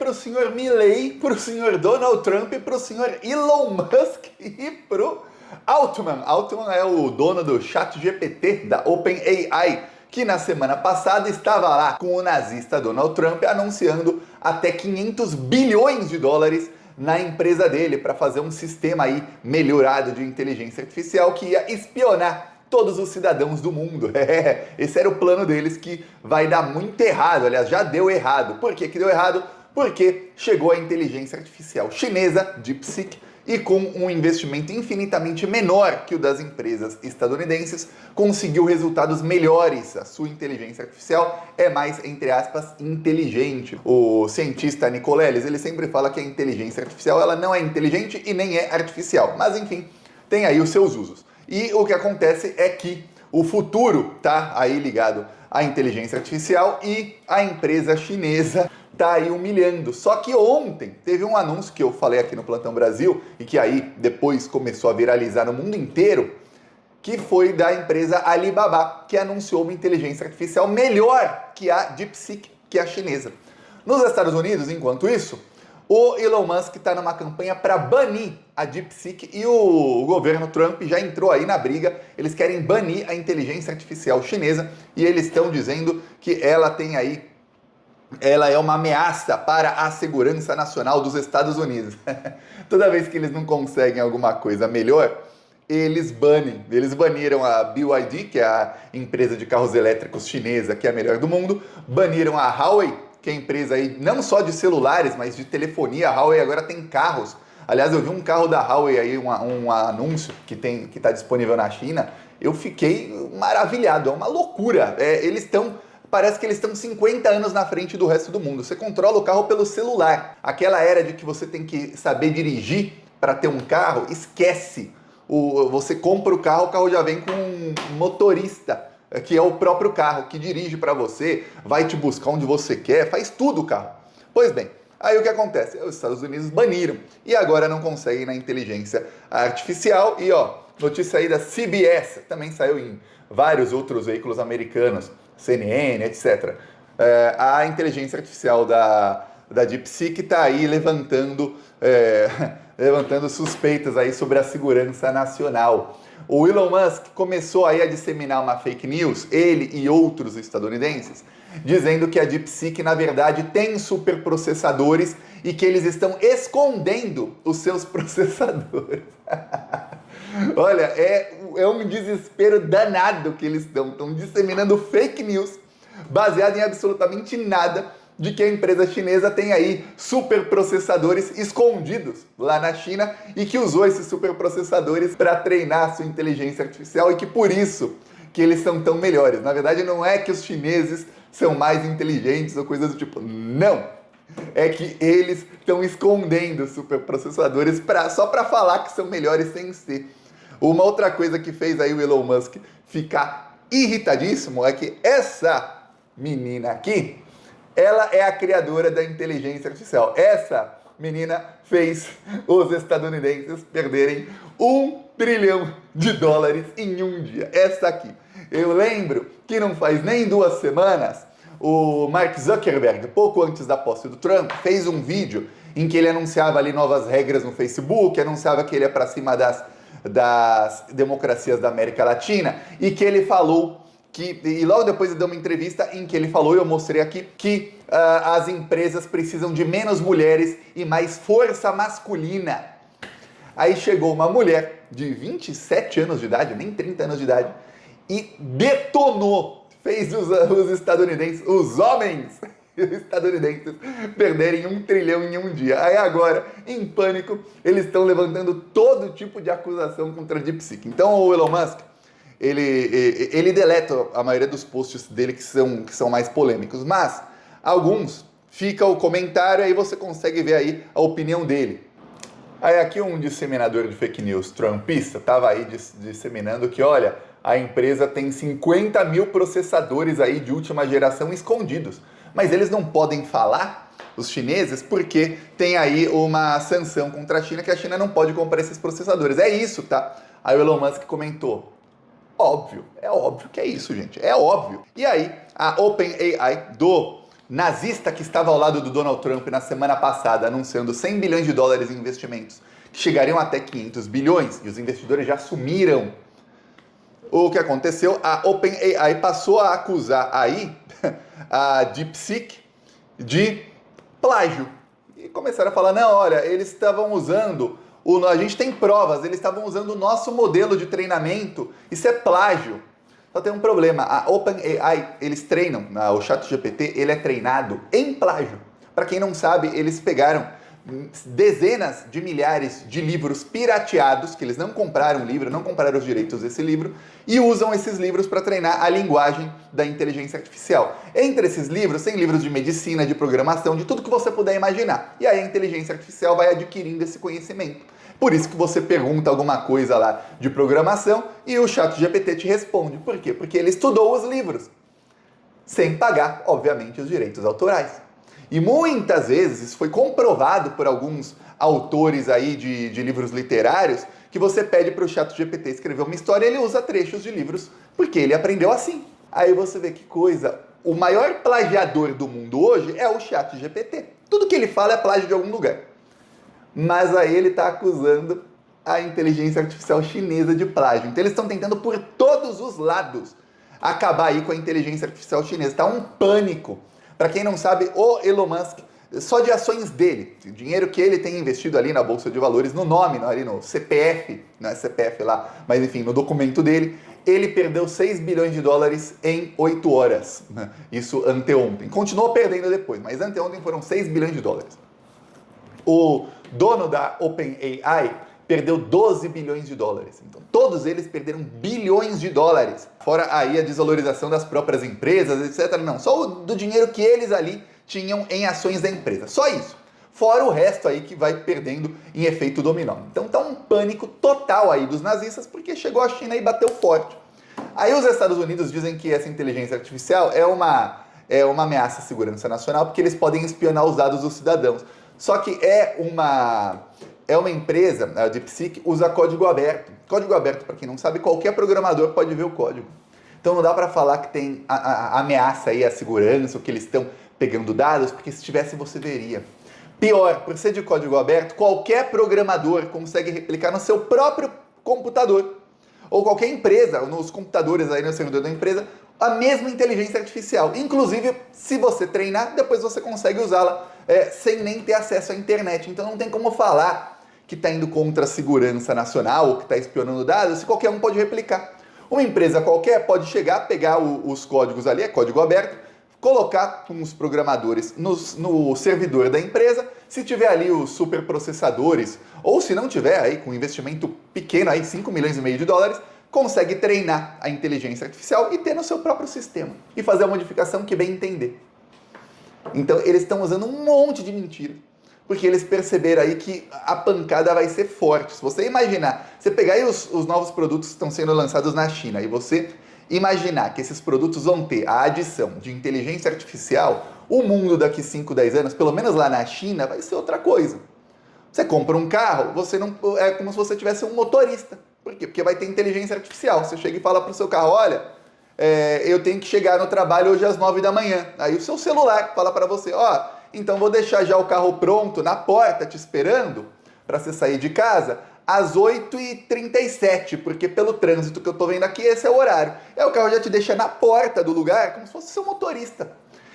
para o senhor Milley, para o senhor Donald Trump, para o senhor Elon Musk e para o Altman. Altman é o dono do ChatGPT, da OpenAI, que na semana passada estava lá com o nazista Donald Trump anunciando até 500 bilhões de dólares na empresa dele para fazer um sistema aí melhorado de inteligência artificial que ia espionar todos os cidadãos do mundo. Esse era o plano deles, que vai dar muito errado. Aliás, já deu errado. Por que deu errado? Porque chegou a inteligência artificial chinesa, DeepSeek, e com um investimento infinitamente menor que o das empresas estadunidenses, conseguiu resultados melhores. A sua inteligência artificial é mais, entre aspas, inteligente. O cientista Nicoleles, ele sempre fala que a inteligência artificial ela não é inteligente e nem é artificial. Mas, enfim, tem aí os seus usos. E o que acontece é que o futuro tá aí ligado à inteligência artificial e a empresa chinesa tá aí humilhando. Só que ontem teve um anúncio que eu falei aqui no Plantão Brasil e que aí depois começou a viralizar no mundo inteiro, que foi da empresa Alibaba, que anunciou uma inteligência artificial melhor que a DeepSeek, que é a chinesa. Nos Estados Unidos, enquanto isso, o Elon Musk está numa campanha para banir a DeepSeek e o governo Trump já entrou aí na briga. Eles querem banir a inteligência artificial chinesa e eles estão dizendo que ela é uma ameaça para a segurança nacional dos Estados Unidos. Toda vez que eles não conseguem alguma coisa melhor, eles banem. Eles baniram a BYD, que é a empresa de carros elétricos chinesa, que é a melhor do mundo, baniram a Huawei, que é empresa aí não só de celulares, mas de telefonia. A Huawei agora tem carros. Aliás, eu vi um carro da Huawei aí, um anúncio que está disponível na China. Eu fiquei maravilhado, é uma loucura. Parece que eles estão 50 anos na frente do resto do mundo. Você controla o carro pelo celular. Aquela era de que você tem que saber dirigir para ter um carro, esquece. Você compra o carro já vem com um motorista, que é o próprio carro, que dirige para você, vai te buscar onde você quer, faz tudo o carro. Pois bem, aí o que acontece? Os Estados Unidos baniram e agora não conseguem na inteligência artificial. E notícia aí da CBS, também saiu em vários outros veículos americanos, CNN, etc. A inteligência artificial da DeepSeek está aí levantando suspeitas aí sobre a segurança nacional. O Elon Musk começou aí a disseminar uma fake news, ele e outros estadunidenses, dizendo que a DeepSeek, na verdade, tem superprocessadores e que eles estão escondendo os seus processadores. Olha, é um desespero danado que eles estão disseminando fake news baseado em absolutamente nada, de que a empresa chinesa tem aí superprocessadores escondidos lá na China e que usou esses superprocessadores para treinar sua inteligência artificial e que por isso que eles são tão melhores. Na verdade, não é que os chineses são mais inteligentes ou coisas do tipo, não. É que eles estão escondendo superprocessadores só para falar que são melhores sem ser. Uma outra coisa que fez aí o Elon Musk ficar irritadíssimo é que essa menina aqui, ela é a criadora da inteligência artificial. Essa menina fez os estadunidenses perderem $1 trilhão em um dia. Essa aqui. Eu lembro que não faz nem 2 semanas, o Mark Zuckerberg, pouco antes da posse do Trump, fez um vídeo em que ele anunciava ali novas regras no Facebook, anunciava que ele ia para cima das democracias da América Latina e que ele falou e logo depois ele deu uma entrevista em que ele falou, e eu mostrei aqui, que as empresas precisam de menos mulheres e mais força masculina. Aí chegou uma mulher de 27 anos de idade, nem 30 anos de idade, e detonou, fez os estadunidenses, os homens estadunidenses, perderem $1 trilhão em um dia. Aí agora, em pânico, eles estão levantando todo tipo de acusação contra a DeepSeek. Então o Elon Musk, ele deleta a maioria dos posts dele que são mais polêmicos, mas alguns fica o comentário, aí você consegue ver aí a opinião dele. Aí aqui um disseminador de fake news trumpista estava aí disseminando que, olha, a empresa tem 50 mil processadores aí de última geração escondidos, mas eles não podem falar, os chineses, porque tem aí uma sanção contra a China, que a China não pode comprar esses processadores. É isso, tá? Aí o Elon Musk comentou, óbvio, é óbvio que é isso, gente, é óbvio. E aí, a OpenAI do nazista que estava ao lado do Donald Trump na semana passada, anunciando 100 bilhões de dólares em investimentos, que chegariam até 500 bilhões, e os investidores já sumiram. O que aconteceu? A OpenAI passou a acusar aí a DeepSeek de plágio. E começaram a falar, não, olha, eles estavam usando, a gente tem provas, eles estavam usando o nosso modelo de treinamento, isso é plágio. Só tem um problema, a OpenAI, eles treinam, o ChatGPT, ele é treinado em plágio. Para quem não sabe, eles pegaram dezenas de milhares de livros pirateados, que eles não compraram o livro, não compraram os direitos desse livro, e usam esses livros para treinar a linguagem da inteligência artificial. Entre esses livros, tem livros de medicina, de programação, de tudo que você puder imaginar. E aí a inteligência artificial vai adquirindo esse conhecimento. Por isso que você pergunta alguma coisa lá de programação e o ChatGPT te responde. Por quê? Porque ele estudou os livros, sem pagar, obviamente, os direitos autorais. E muitas vezes, isso foi comprovado por alguns autores aí de livros literários, que você pede para o ChatGPT escrever uma história e ele usa trechos de livros, porque ele aprendeu assim. Aí você vê que coisa, o maior plagiador do mundo hoje é o ChatGPT. Tudo que ele fala é plágio de algum lugar. Mas aí ele está acusando a inteligência artificial chinesa de plágio. Então eles estão tentando por todos os lados acabar aí com a inteligência artificial chinesa. Está um pânico. Para quem não sabe, o Elon Musk, só de ações dele, o dinheiro que ele tem investido ali na Bolsa de Valores, no nome, ali no CPF, não é CPF lá, mas enfim, no documento dele, ele perdeu 6 bilhões de dólares em 8 horas. Isso anteontem. Continuou perdendo depois, mas anteontem foram 6 bilhões de dólares. O dono da OpenAI perdeu 12 bilhões de dólares. Então, todos eles perderam bilhões de dólares. Fora aí a desvalorização das próprias empresas, etc. Não, só do dinheiro que eles ali tinham em ações da empresa. Só isso. Fora o resto aí que vai perdendo em efeito dominó. Então tá um pânico total aí dos nazistas, porque chegou a China e bateu forte. Aí os Estados Unidos dizem que essa inteligência artificial é uma ameaça à segurança nacional, porque eles podem espionar os dados dos cidadãos. Só que é uma empresa, a DeepSeek, usa código aberto. Código aberto, para quem não sabe, qualquer programador pode ver o código. Então não dá para falar que tem a ameaça aí à segurança, ou que eles estão pegando dados, porque se tivesse você veria. Pior, por ser de código aberto, qualquer programador consegue replicar no seu próprio computador. Ou qualquer empresa, nos computadores aí no servidor da empresa, a mesma inteligência artificial. Inclusive, se você treinar, depois você consegue usá-la sem nem ter acesso à internet. Então não tem como falar que está indo contra a segurança nacional ou que está espionando dados, se qualquer um pode replicar. Uma empresa qualquer pode chegar, pegar os códigos ali, é código aberto, colocar com os programadores no servidor da empresa, se tiver ali os superprocessadores, ou se não tiver aí com investimento pequeno, aí 5 milhões e meio de dólares, consegue treinar a inteligência artificial e ter no seu próprio sistema. E fazer a modificação que bem entender. Então eles estão usando um monte de mentira, porque eles perceberam aí que a pancada vai ser forte. Se você imaginar, você pegar aí os novos produtos que estão sendo lançados na China e você imaginar que esses produtos vão ter a adição de inteligência artificial, o mundo daqui 5, 10 anos, pelo menos lá na China, vai ser outra coisa. Você compra um carro, você não é como se você tivesse um motorista. Por quê? Porque vai ter inteligência artificial. Você chega e fala para o seu carro, olha, eu tenho que chegar no trabalho hoje às 9 da manhã. Aí o seu celular fala para você, então vou deixar já o carro pronto na porta te esperando para você sair de casa às 8h37, porque pelo trânsito que eu tô vendo aqui, esse é o horário. Aí o carro já te deixa na porta do lugar, como se fosse seu motorista.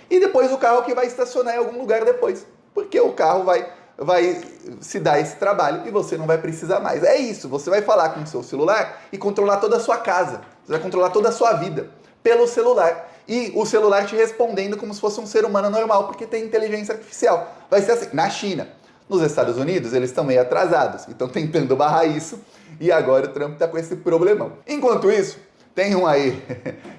E depois o carro que vai estacionar em algum lugar depois, porque o carro vai se dar esse trabalho e você não vai precisar mais. É isso, você vai falar com o seu celular e controlar toda a sua casa, você vai controlar toda a sua vida pelo celular. E o celular te respondendo como se fosse um ser humano normal, porque tem inteligência artificial. Vai ser assim, na China. Nos Estados Unidos, eles estão meio atrasados e estão tentando barrar isso, e agora o Trump está com esse problemão. Enquanto isso, tem um aí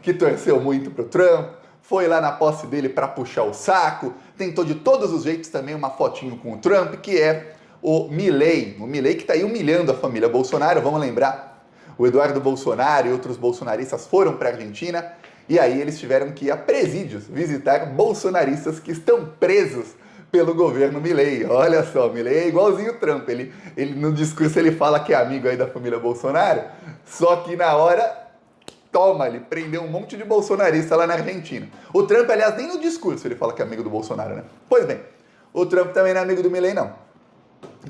que torceu muito pro Trump, foi lá na posse dele para puxar o saco, tentou de todos os jeitos também uma fotinho com o Trump, que é o Milei. O Milei que está aí humilhando a família Bolsonaro, vamos lembrar, o Eduardo Bolsonaro e outros bolsonaristas foram para a Argentina, e aí eles tiveram que ir a presídios visitar bolsonaristas que estão presos pelo governo Milei. Olha só, Milei é igualzinho o Trump, ele no discurso ele fala que é amigo aí da família Bolsonaro, só que na hora toma, ele prendeu um monte de bolsonarista lá na Argentina. O Trump, aliás, nem no discurso ele fala que é amigo do Bolsonaro, né? Pois bem, o Trump também não é amigo do Milei, não.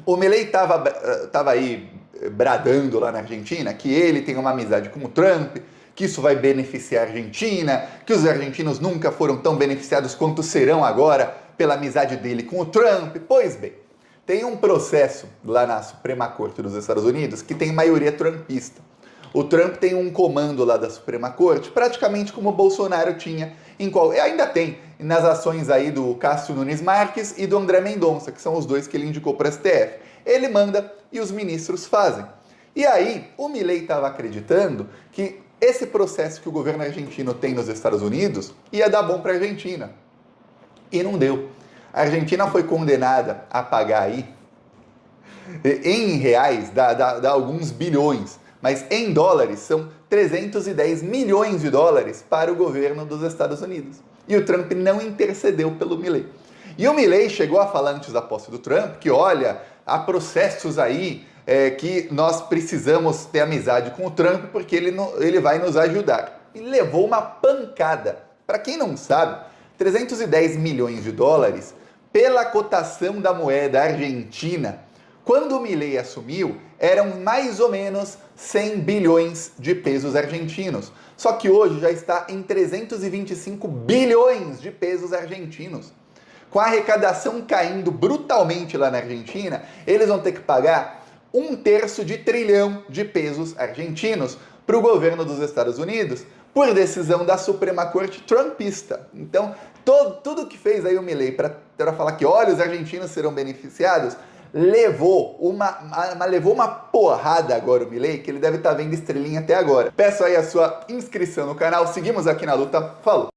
O Milei tava aí bradando lá na Argentina que ele tem uma amizade com o Trump, que isso vai beneficiar a Argentina, que os argentinos nunca foram tão beneficiados quanto serão agora pela amizade dele com o Trump. Pois bem, tem um processo lá na Suprema Corte dos Estados Unidos que tem maioria trumpista. O Trump tem um comando lá da Suprema Corte, praticamente como o Bolsonaro tinha, ainda tem, nas ações aí do Cássio Nunes Marques e do André Mendonça, que são os dois que ele indicou para o STF. Ele manda e os ministros fazem. E aí, o Milei estava acreditando que esse processo que o governo argentino tem nos Estados Unidos ia dar bom para a Argentina. E não deu. A Argentina foi condenada a pagar aí, em reais, dá alguns bilhões, mas em dólares são 310 milhões de dólares para o governo dos Estados Unidos. E o Trump não intercedeu pelo Milei. E o Milei chegou a falar antes da posse do Trump que, olha, há processos aí que nós precisamos ter amizade com o Trump porque ele vai nos ajudar. E levou uma pancada. Para quem não sabe, 310 milhões de dólares, pela cotação da moeda argentina, quando o Milei assumiu, eram mais ou menos 100 bilhões de pesos argentinos. Só que hoje já está em 325 bilhões de pesos argentinos. Com a arrecadação caindo brutalmente lá na Argentina, eles vão ter que pagar 1/3 de trilhão de pesos argentinos para o governo dos Estados Unidos, por decisão da Suprema Corte trumpista. Então, tudo que fez aí o Milei para falar que, olha, os argentinos serão beneficiados, levou uma porrada agora o Milei, que ele deve estar vendo estrelinha até agora. Peço aí a sua inscrição no canal, seguimos aqui na luta, falou!